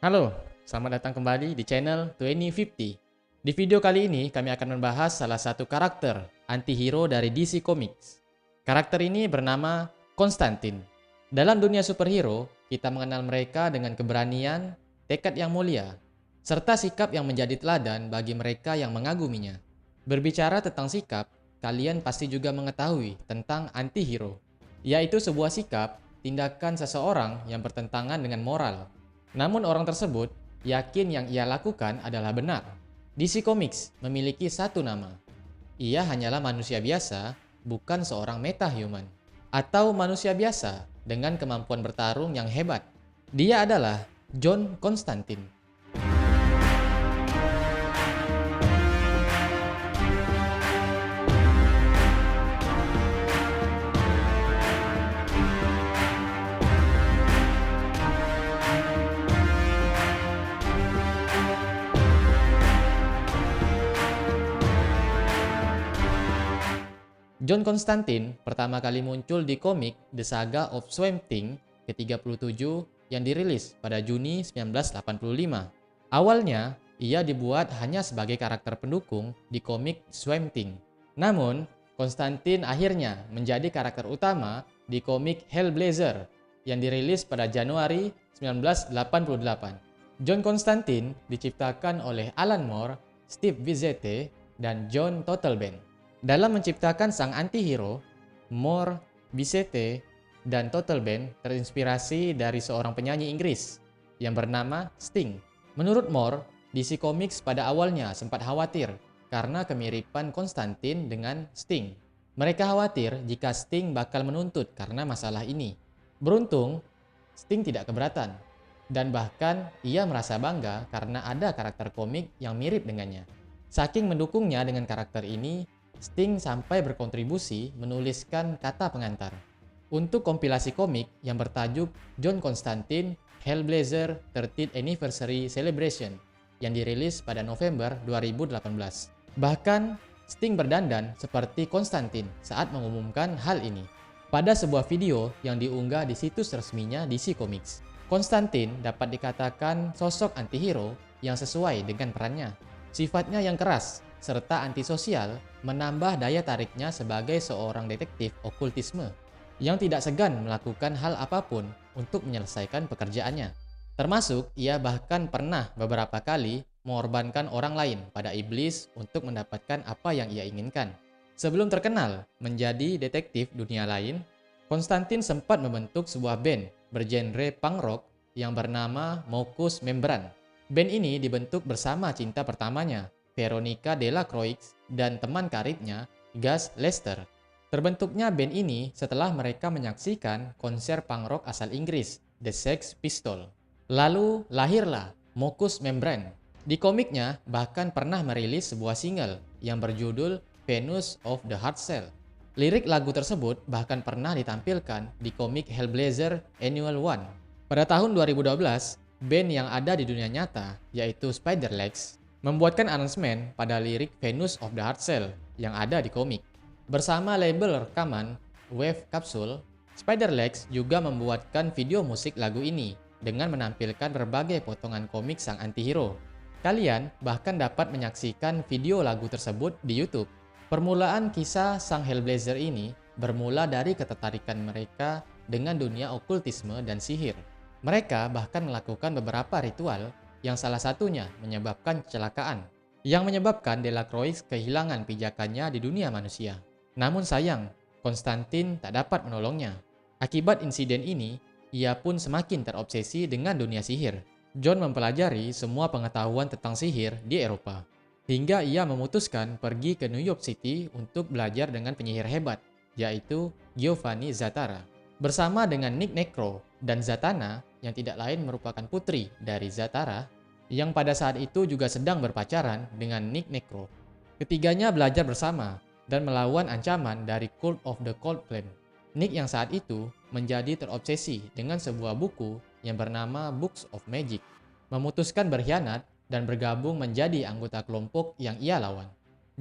Halo, selamat datang kembali di channel 2050. Di video kali ini kami akan membahas salah satu karakter antihero dari DC Comics. Karakter ini bernama Konstantin. Dalam dunia superhero, kita mengenal mereka dengan keberanian, tekad yang mulia, serta sikap yang menjadi teladan bagi mereka yang mengaguminya. Berbicara tentang sikap, kalian pasti juga mengetahui tentang antihero, yaitu sebuah sikap, tindakan seseorang yang bertentangan dengan moral. Namun orang tersebut yakin yang ia lakukan adalah benar. DC Comics memiliki satu nama. Ia hanyalah manusia biasa, bukan seorang metahuman. Atau manusia biasa dengan kemampuan bertarung yang hebat. Dia adalah John Constantine. John Constantine pertama kali muncul di komik The Saga of Swamp Thing ke-37 yang dirilis pada Juni 1985. Awalnya, ia dibuat hanya sebagai karakter pendukung di komik Swamp Thing. Namun, Constantine akhirnya menjadi karakter utama di komik Hellblazer yang dirilis pada Januari 1988. John Constantine diciptakan oleh Alan Moore, Steve Vizzete, dan John Totleben. Dalam menciptakan sang antihero, Moore, Vizzete, dan Totleben terinspirasi dari seorang penyanyi Inggris yang bernama Sting. Menurut Moore, DC Comics pada awalnya sempat khawatir karena kemiripan Constantine dengan Sting. Mereka khawatir jika Sting bakal menuntut karena masalah ini. Beruntung, Sting tidak keberatan, dan bahkan ia merasa bangga karena ada karakter komik yang mirip dengannya. Saking mendukungnya dengan karakter ini, Sting sampai berkontribusi menuliskan kata pengantar untuk kompilasi komik yang bertajuk John Constantine Hellblazer 30th Anniversary Celebration yang dirilis pada November 2018. Bahkan, Sting berdandan seperti Constantine saat mengumumkan hal ini. Pada sebuah video yang diunggah di situs resminya DC Comics, Constantine dapat dikatakan sosok antihero yang sesuai dengan perannya. Sifatnya yang keras serta antisosial menambah daya tariknya sebagai seorang detektif okultisme yang tidak segan melakukan hal apapun untuk menyelesaikan pekerjaannya. Termasuk ia bahkan pernah beberapa kali mengorbankan orang lain pada iblis untuk mendapatkan apa yang ia inginkan. Sebelum terkenal menjadi detektif dunia lain, Constantine sempat membentuk sebuah band bergenre punk rock yang bernama Mockus Membran. Band ini dibentuk bersama cinta pertamanya, Veronica Delacroix, dan teman karibnya, Gus Lester. Terbentuknya band ini setelah mereka menyaksikan konser punk rock asal Inggris, The Sex Pistols. Lalu lahirlah Mockus Membran. Di komiknya bahkan pernah merilis sebuah single yang berjudul Venus of the Heart Cell. Lirik lagu tersebut bahkan pernah ditampilkan di komik Hellblazer Annual 1. Pada tahun 2012, band yang ada di dunia nyata, yaitu Spiderlegs, membuatkan aransemen pada lirik Venus of the Heart Cell yang ada di komik. Bersama label rekaman Wave Capsule, Spiderlegs juga membuatkan video musik lagu ini dengan menampilkan berbagai potongan komik sang antihero. Kalian bahkan dapat menyaksikan video lagu tersebut di YouTube. Permulaan kisah sang Hellblazer ini bermula dari ketertarikan mereka dengan dunia okultisme dan sihir. Mereka bahkan melakukan beberapa ritual yang salah satunya menyebabkan kecelakaan, yang menyebabkan Delacroix kehilangan pijakannya di dunia manusia. Namun sayang, Constantine tak dapat menolongnya. Akibat insiden ini, ia pun semakin terobsesi dengan dunia sihir. John mempelajari semua pengetahuan tentang sihir di Eropa, hingga ia memutuskan pergi ke New York City untuk belajar dengan penyihir hebat, yaitu Giovanni Zatara. Bersama dengan Nick Necro dan Zatanna, yang tidak lain merupakan putri dari Zatara, yang pada saat itu juga sedang berpacaran dengan Nick Necro. Ketiganya belajar bersama dan melawan ancaman dari Cult of the Cold Flame. Nick yang saat itu menjadi terobsesi dengan sebuah buku yang bernama Books of Magic, memutuskan berkhianat dan bergabung menjadi anggota kelompok yang ia lawan.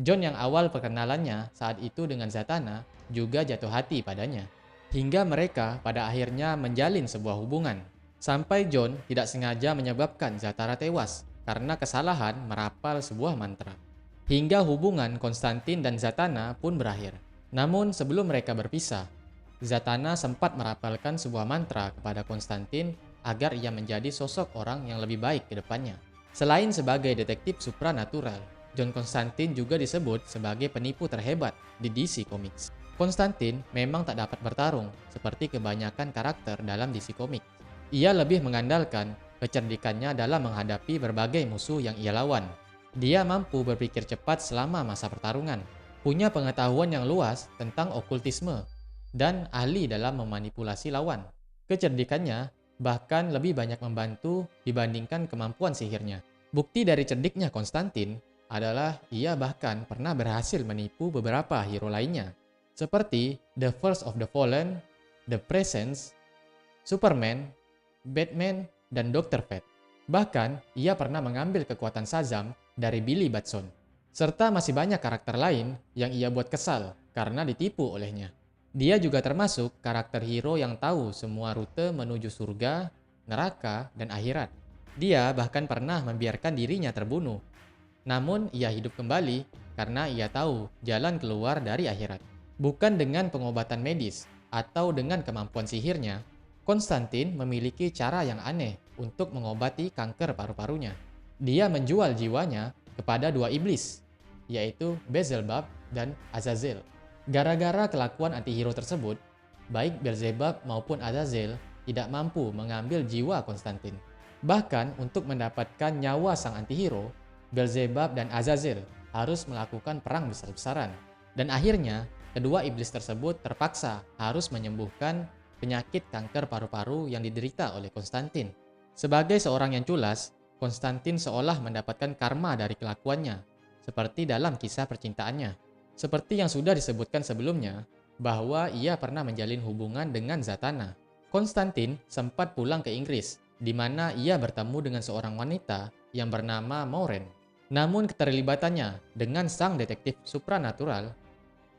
John yang awal perkenalannya saat itu dengan Zatanna juga jatuh hati padanya, hingga mereka pada akhirnya menjalin sebuah hubungan. Sampai John tidak sengaja menyebabkan Zatara tewas karena kesalahan merapal sebuah mantra. Hingga hubungan Konstantin dan Zatanna pun berakhir. Namun sebelum mereka berpisah, Zatanna sempat merapalkan sebuah mantra kepada Konstantin agar ia menjadi sosok orang yang lebih baik ke depannya. Selain sebagai detektif supranatural, John Constantine juga disebut sebagai penipu terhebat di DC Comics. Konstantin memang tak dapat bertarung seperti kebanyakan karakter dalam DC Comics. Ia lebih mengandalkan kecerdikannya dalam menghadapi berbagai musuh yang ia lawan. Dia mampu berpikir cepat selama masa pertarungan, punya pengetahuan yang luas tentang okultisme, dan ahli dalam memanipulasi lawan. Kecerdikannya bahkan lebih banyak membantu dibandingkan kemampuan sihirnya. Bukti dari cerdiknya Konstantin adalah ia bahkan pernah berhasil menipu beberapa hero lainnya, seperti The First of the Fallen, The Presence, Superman, Batman, dan Dr. Fate. Bahkan, ia pernah mengambil kekuatan Shazam dari Billy Batson. Serta masih banyak karakter lain yang ia buat kesal karena ditipu olehnya. Dia juga termasuk karakter hero yang tahu semua rute menuju surga, neraka, dan akhirat. Dia bahkan pernah membiarkan dirinya terbunuh. Namun, ia hidup kembali karena ia tahu jalan keluar dari akhirat. Bukan dengan pengobatan medis atau dengan kemampuan sihirnya, Konstantin memiliki cara yang aneh untuk mengobati kanker paru-parunya. Dia menjual jiwanya kepada dua iblis, yaitu Beelzebub dan Azazel. Gara-gara kelakuan antihero tersebut, baik Beelzebub maupun Azazel tidak mampu mengambil jiwa Konstantin. Bahkan untuk mendapatkan nyawa sang antihero, Beelzebub dan Azazel harus melakukan perang besar-besaran. Dan akhirnya, kedua iblis tersebut terpaksa harus menyembuhkan penyakit kanker paru-paru yang diderita oleh Konstantin. Sebagai seorang yang culas, Konstantin seolah mendapatkan karma dari kelakuannya, seperti dalam kisah percintaannya. Seperti yang sudah disebutkan sebelumnya, bahwa ia pernah menjalin hubungan dengan Zatanna. Konstantin sempat pulang ke Inggris, di mana ia bertemu dengan seorang wanita yang bernama Maureen. Namun keterlibatannya dengan sang detektif supranatural,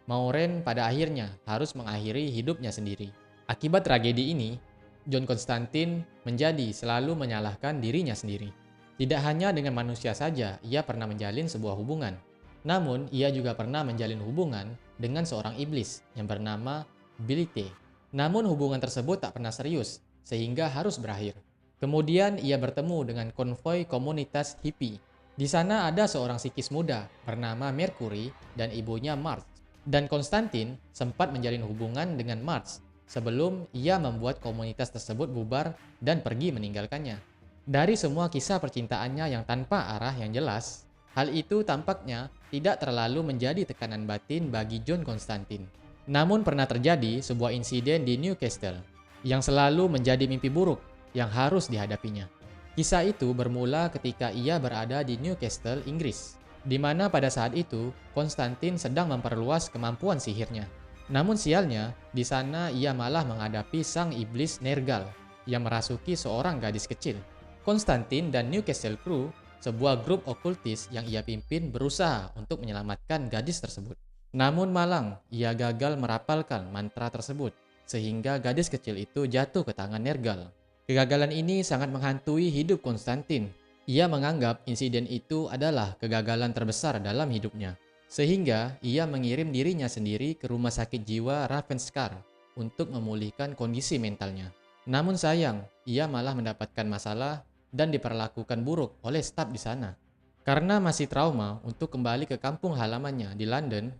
Maureen pada akhirnya harus mengakhiri hidupnya sendiri. Akibat tragedi ini, John Constantine menjadi selalu menyalahkan dirinya sendiri. Tidak hanya dengan manusia saja ia pernah menjalin sebuah hubungan, namun ia juga pernah menjalin hubungan dengan seorang iblis yang bernama Billy T. Namun hubungan tersebut tak pernah serius, sehingga harus berakhir. Kemudian ia bertemu dengan konvoi komunitas hippie. Di sana ada seorang psikis muda bernama Mercury dan ibunya Marge. Dan Konstantin sempat menjalin hubungan dengan Marge sebelum ia membuat komunitas tersebut bubar dan pergi meninggalkannya. Dari semua kisah percintaannya yang tanpa arah yang jelas, hal itu tampaknya tidak terlalu menjadi tekanan batin bagi John Constantine. Namun pernah terjadi sebuah insiden di Newcastle yang selalu menjadi mimpi buruk yang harus dihadapinya. Kisah itu bermula ketika ia berada di Newcastle, Inggris, di mana pada saat itu Konstantin sedang memperluas kemampuan sihirnya. Namun sialnya, di sana ia malah menghadapi sang iblis Nergal yang merasuki seorang gadis kecil. Konstantin dan Newcastle Crew, sebuah grup okultis yang ia pimpin, berusaha untuk menyelamatkan gadis tersebut. Namun malang, ia gagal merapalkan mantra tersebut, sehingga gadis kecil itu jatuh ke tangan Nergal. Kegagalan ini sangat menghantui hidup Konstantin. Ia menganggap insiden itu adalah kegagalan terbesar dalam hidupnya. Sehingga ia mengirim dirinya sendiri ke rumah sakit jiwa Ravenscar untuk memulihkan kondisi mentalnya. Namun sayang, ia malah mendapatkan masalah dan diperlakukan buruk oleh staf di sana. Karena masih trauma untuk kembali ke kampung halamannya di London,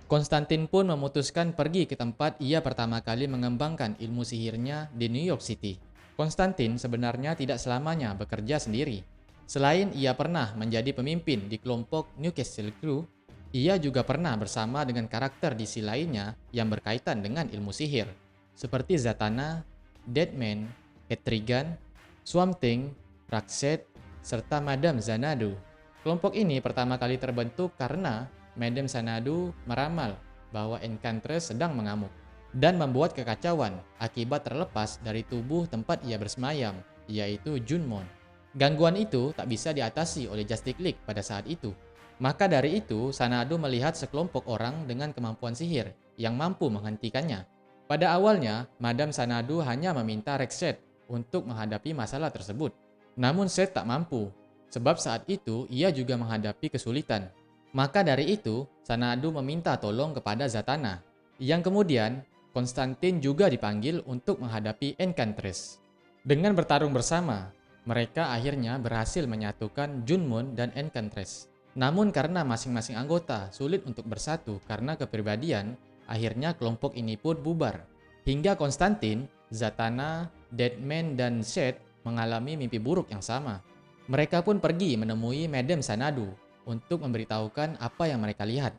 Konstantin pun memutuskan pergi ke tempat ia pertama kali mengembangkan ilmu sihirnya di New York City. Konstantin sebenarnya tidak selamanya bekerja sendiri. Selain ia pernah menjadi pemimpin di kelompok Newcastle Crew, ia juga pernah bersama dengan karakter DC lainnya yang berkaitan dengan ilmu sihir, seperti Zatanna, Deadman, Etrigan, Swamp Thing, Rakset, serta Madame Xanadu. Kelompok ini pertama kali terbentuk karena Madame Xanadu meramal bahwa Enchantress sedang mengamuk dan membuat kekacauan akibat terlepas dari tubuh tempat ia bersemayam, yaitu Junmon. Gangguan itu tak bisa diatasi oleh Justice League pada saat itu. Maka dari itu, Xanadu melihat sekelompok orang dengan kemampuan sihir yang mampu menghentikannya. Pada awalnya, Madame Xanadu hanya meminta Rekset untuk menghadapi masalah tersebut. Namun Seth tak mampu, sebab saat itu ia juga menghadapi kesulitan. Maka dari itu, Xanadu meminta tolong kepada Zatanna, yang kemudian Konstantin juga dipanggil untuk menghadapi Enchantress. Dengan bertarung bersama, mereka akhirnya berhasil menyatukan Junmun dan Enchantress. Namun karena masing-masing anggota sulit untuk bersatu karena kepribadian, akhirnya kelompok ini pun bubar. Hingga Konstantin, Zatanna, Deadman, dan Seth mengalami mimpi buruk yang sama. Mereka pun pergi menemui Madame Xanadu untuk memberitahukan apa yang mereka lihat.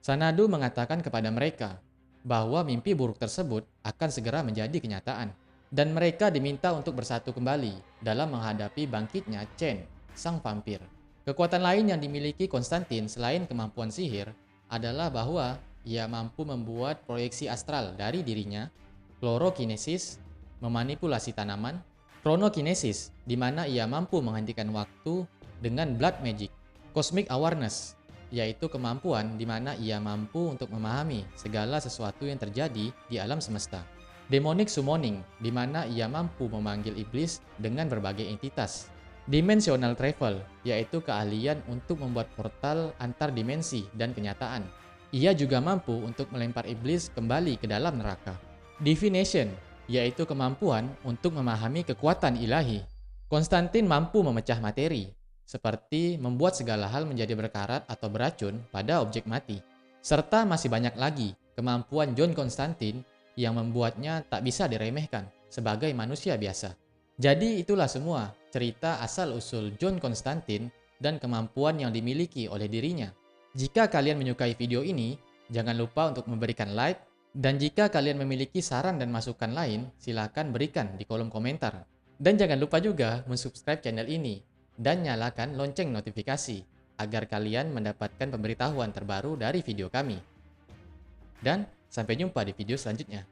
Xanadu mengatakan kepada mereka bahwa mimpi buruk tersebut akan segera menjadi kenyataan, dan mereka diminta untuk bersatu kembali dalam menghadapi bangkitnya Chen, sang vampir. Kekuatan lain yang dimiliki Konstantin selain kemampuan sihir adalah bahwa ia mampu membuat proyeksi astral dari dirinya, chlorokinesis, memanipulasi tanaman, chronokinesis, di mana ia mampu menghentikan waktu dengan blood magic, cosmic awareness, yaitu kemampuan di mana ia mampu untuk memahami segala sesuatu yang terjadi di alam semesta. Demonic summoning, di mana ia mampu memanggil iblis dengan berbagai entitas. Dimensional travel, yaitu keahlian untuk membuat portal antar dimensi dan kenyataan. Ia juga mampu untuk melempar iblis kembali ke dalam neraka. Divination, yaitu kemampuan untuk memahami kekuatan ilahi. Konstantin mampu memecah materi, seperti membuat segala hal menjadi berkarat atau beracun pada objek mati. Serta masih banyak lagi kemampuan John Konstantin yang membuatnya tak bisa diremehkan sebagai manusia biasa. Jadi itulah semua cerita asal-usul John Konstantin dan kemampuan yang dimiliki oleh dirinya. Jika kalian menyukai video ini, jangan lupa untuk memberikan like, dan jika kalian memiliki saran dan masukan lain, silakan berikan di kolom komentar. Dan jangan lupa juga mensubscribe channel ini dan nyalakan lonceng notifikasi agar kalian mendapatkan pemberitahuan terbaru dari video kami. Dan sampai jumpa di video selanjutnya.